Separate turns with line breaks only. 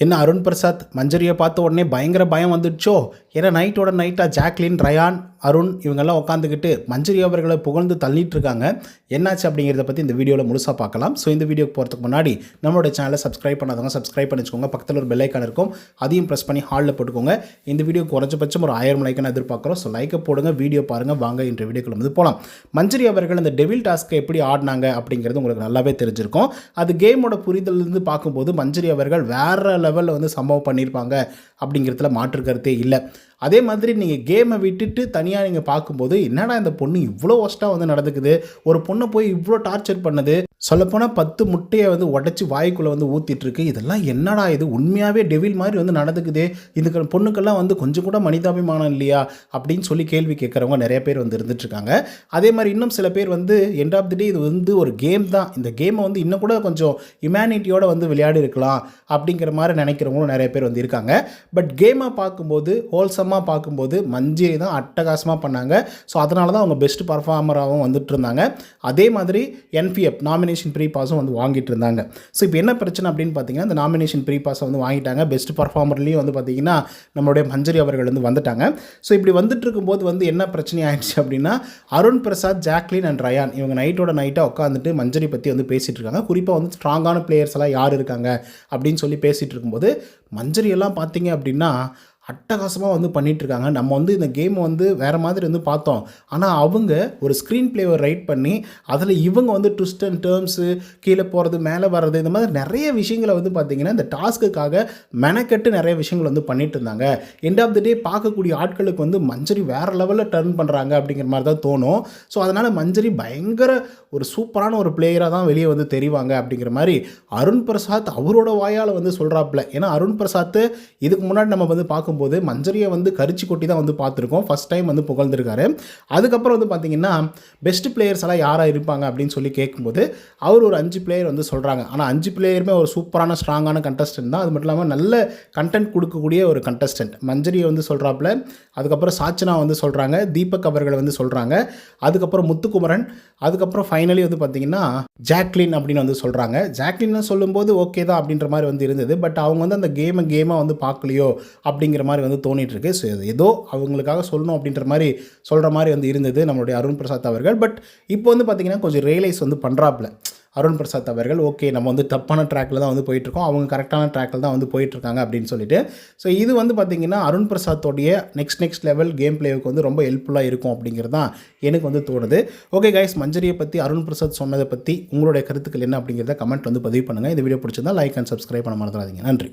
என்ன அருண் பிரசாத் மஞ்சரியை பார்த்த உடனே பயங்கர பயம் வந்துடுச்சோ? ஏன்னா நைட்டோட நைட்டாக ஜாக்லின், ரயான், அருண் இவங்கெல்லாம் உட்காந்துக்கிட்டு மஞ்சரி அவர்களை புகழ்ந்து தள்ளிட்டு இருக்காங்க. என்னாச்சு அப்படிங்கிறத பற்றி இந்த வீடியோவில் முழுசாக பார்க்கலாம். ஸோ இந்த வீடியோக்கு போகிறதுக்கு முன்னாடி நம்மளோட சேனலை சப்ஸ்கிரைப் பண்ணாதவங்க சப்ஸ்கிரைப் பண்ணிச்சுக்கோங்க. பக்கத்தில் ஒரு பெல் ஐக்கான் இருக்கும், அதையும் ப்ரெஸ் பண்ணி ஹாலில் போட்டுக்கோங்க. இந்த வீடியோ குறைஞ்சபட்சம் ஒரு 1000 லைக்கான எதிர்பார்க்குறோம். ஸோ லைக்கை போடுங்க, வீடியோ பாருங்கள். வாங்க இன்றைய வீடியோக்குள்ள வந்து போகலாம். மஞ்சரி அவர்கள் இந்த டெவில் டாஸ்க்கை எப்படி ஆடினாங்க அப்படிங்கிறது உங்களுக்கு நல்லாவே தெரிஞ்சிருக்கும். அது கேமோட புரிதலிருந்து பார்க்கும்போது மஞ்சரி அவர்கள் வேறு லெவலில் வந்து சம்பவம் பண்ணியிருப்பாங்க அப்படிங்கிறதுல மாற்று கருத்தே இல்லை. அதே மாதிரி நீங்கள் கேமை விட்டுட்டு தனியாக நீங்கள் பார்க்கும்போது என்னடா இந்த பொண்ணு இவ்வளோ ஒஸ்ட்டாக வந்து நடந்துக்குது, ஒரு பொண்ணை போய் இவ்வளோ டார்ச்சர் பண்ணுது, சொல்லப்போனால் 10 முட்டையை வந்து உடச்சி வாய்க்குள்ளே வந்து ஊற்றிட்டுருக்கு, இதெல்லாம் என்னடா இது உண்மையாகவே டெவில் மாதிரி வந்து நடந்துக்குது, இதுக்கு பொண்ணுக்கெல்லாம் வந்து கொஞ்சம் கூட மனிதாபிமானம் இல்லையா அப்படின்னு சொல்லி கேள்வி கேட்குறவங்க நிறைய பேர் வந்து இருந்துட்டுருக்காங்க. அதே மாதிரி இன்னும் சில பேர் வந்து எண்ட் ஆஃப் தி டே இது வந்து ஒரு கேம் தான், இந்த கேமை வந்து இன்னும் கூட கொஞ்சம் ஹியூமனிட்டியோடு வந்து விளையாடி இருக்கலாம் அப்படிங்கிற மாதிரி நினைக்கிறவங்களும் நிறைய பேர் வந்து இருக்காங்க. பட் கேமாக பார்க்கும்போது ஹோல்சமாக பார்க்கும்போது மஞ்சரி தான் அட்டகாசமாக பண்ணாங்க. ஸோ அதனால தான் அவங்க பெஸ்ட் பர்ஃபார்மராகவும் வந்துட்டு இருந்தாங்க. அதே மாதிரி NPF நாமினேஷன் ப்ரீ பாஸும் வந்து வாங்கிட்டு இருந்தாங்க. ஸோ இப்போ என்ன பிரச்சனை அப்படின்னு பார்த்தீங்கன்னா, இந்த நாமினேஷன் ப்ரீ பாஸை வந்து வாங்கிட்டாங்க. பெஸ்ட் பர்ஃபார்மர்லேயும் வந்து பார்த்தீங்கன்னா நம்மளுடைய மஞ்சரி அவர்கள் வந்து வந்துட்டாங்க. ஸோ இப்படி வந்துட்டு இருக்கும்போது வந்து என்ன பிரச்சனை ஆயிடுச்சு அப்படின்னா, அருண் பிரசாத், ஜாக்லின் அண்ட் ரயான் இவங்க நைட்டோட நைட்டாக உட்காந்துட்டு மஞ்சரி பற்றி வந்து பேசிகிட்டு இருக்காங்க. குறிப்பாக வந்து ஸ்ட்ராங்கான பிளேயர்ஸ் எல்லாம் யார் இருக்காங்க அப்படின்னு சொல்லி பேசிகிட்டு இருக்கும்போது மஞ்சரி எல்லாம் பார்த்தீங்க அப்படின்னா அட்டகாசமாக வந்து பண்ணிகிட்ருக்காங்க. நம்ம வந்து இந்த கேமை வந்து வேறு மாதிரி வந்து பார்த்தோம். ஆனால் அவங்க ஒரு ஸ்க்ரீன் பிளேவை ரைட் பண்ணி அதில் இவங்க வந்து ட்விஸ்ட் அண்ட் டேர்ம்ஸு, கீழே போகிறது, மேலே வர்றது, இந்த மாதிரி நிறைய விஷயங்களை வந்து பார்த்திங்கன்னா இந்த டாஸ்க்குக்காக மெனக்கெட்டு நிறைய விஷயங்கள் வந்து பண்ணிகிட்டு இருந்தாங்க. எண்ட் ஆஃப் தி டே பார்க்கக்கூடிய ஆட்களுக்கு வந்து மஞ்சரி வேறு லெவலில் டர்ன் பண்ணுறாங்க அப்படிங்கிற மாதிரி தான் தோணும். ஸோ அதனால் மஞ்சரி பயங்கர ஒரு சூப்பரான ஒரு பிளேயராக தான் வெளியே வந்து தெரிவாங்க அப்படிங்கிற மாதிரி அருண் பிரசாத் அவரோட வாயால் வந்து சொல்கிறாப்புல. ஏன்னா அருண் பிரசாத் இதுக்கு முன்னாடி நம்ம வந்து பார்க்கும்போது மஞ்சரியை வந்து கரிச்சி கொட்டி தான் வந்து பார்த்துருக்கோம். ஃபஸ்ட் டைம் வந்து புகழ்ந்துருக்காரு. அதுக்கப்புறம் வந்து பார்த்திங்கன்னா பெஸ்ட் பிளேயர்ஸ் எல்லாம் யாராக இருப்பாங்க அப்படின்னு சொல்லி கேட்கும்போது அவர் ஒரு 5 பிளேயர் வந்து சொல்கிறாங்க. ஆனால் 5 பிளேயருமே ஒரு சூப்பரான ஸ்ட்ராங்கான கண்டஸ்டன்ட் தான். அது மட்டும் இல்லாமல் நல்ல கண்டென்ட் கொடுக்கக்கூடிய ஒரு கண்டஸ்டன்ட் மஞ்சரியை வந்து சொல்கிறாப்புல. அதுக்கப்புறம் சாச்சனா வந்து சொல்கிறாங்க, தீபக் அவர்களை வந்து சொல்கிறாங்க, அதுக்கப்புறம் முத்துக்குமரன், அதுக்கப்புறம் ஃபைனலி வந்து பார்த்திங்கன்னா ஜாக்லின் அப்படின்னு வந்து சொல்கிறாங்க. ஜாக்லின்னு சொல்லும்போது ஓகே தான் அப்படின்ற மாதிரி வந்து இருந்தது. பட் அவங்க வந்து அந்த கேமாக வந்து பார்க்கலையோ அப்படிங்கிற மாதிரி வந்து தோணிட்டு இருக்கு. ஸோ ஏதோ அவங்களுக்காக சொல்லணும் அப்படின்ற மாதிரி சொல்கிற மாதிரி வந்து இருந்தது நம்மளுடைய அருண் பிரசாத் அவர்கள். பட் இப்போ வந்து பார்த்திங்கன்னா கொஞ்சம் ரியலைஸ் வந்து பண்ணுறாப்புல அருண் பிரசாத் அவர்கள். ஓகே, நம்ம வந்து தப்பான ட்ராக்கில் தான் வந்து போயிட்டுருக்கோம், அவங்க கரெக்டான ட்ராக்கில் தான் வந்து போயிட்டுருக்காங்க அப்படின்னு சொல்லிட்டு. ஸோ இது வந்து பார்த்திங்கன்னா அருண் பிரசாத்தோடைய நெக்ஸ்ட் லெவல் கேம் பிளேவுக்கு வந்து ரொம்ப ஹெல்ப்ஃபுல்லாக இருக்கும் அப்படிங்கிறது தான் எனக்கு வந்து தோணுது. ஓகே கைஸ், மஞ்சரியை பற்றி அருண் பிரசாத் சொன்னதை பற்றி உங்களுடைய கருத்துக்கள் என்ன அப்படிங்கிறத கமெண்ட் வந்து பதிவு பண்ணுங்கள். இந்த வீடியோ பிடிச்சிருந்தா லைக் அண்ட் சப்ஸ்கிரைப் பண்ண மறந்துடாதீங்க. நன்றி.